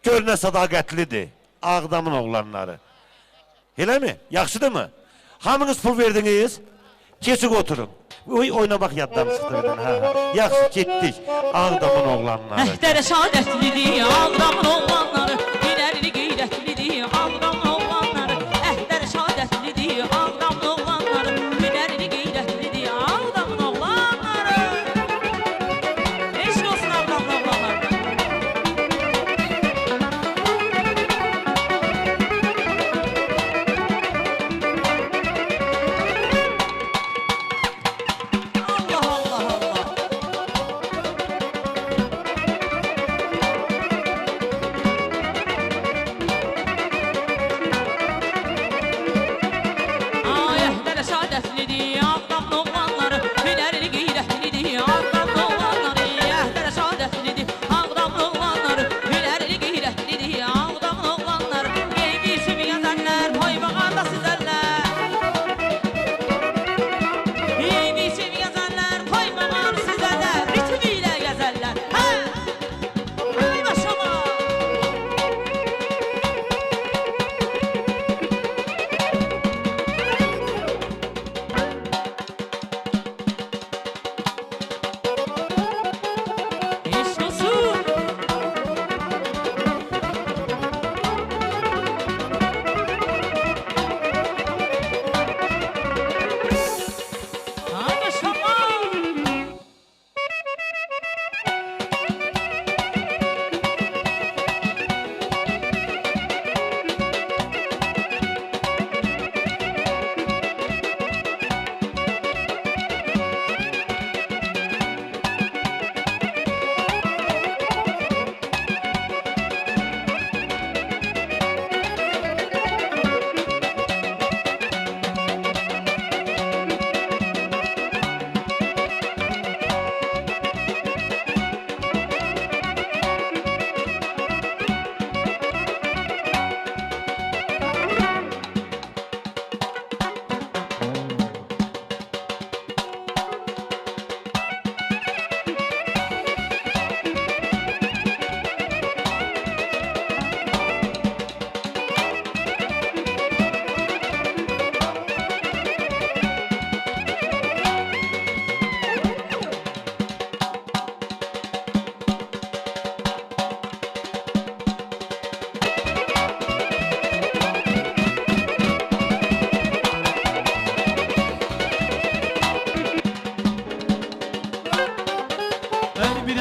Gör nə sədaqətlidir Ağdamın oğlanları. Elə mi? Yaxşıdır mı? Hamınız pul verdiniz? Keçik oturun. Oyna bak yaddan çıxdı birdən. Yaxşı getdik. Ağdamın oğlanları. Əhdər şadətlidir Ağdamın oğlanları, hünərli qeyrətlidir Ağdamın oğlanları. Əhdər şadətlidir Ağdamın oğlanları, hünərli qeyrətlidir Ağdamın oğlanları. Eşq olsun Ağdamın oğlanları.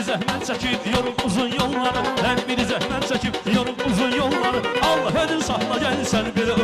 Zəhmət çəkib yorum uzun yolları, hər biri zəhmət çəkib yorum uzun yolları. Allah ödün saxla gəlsən belə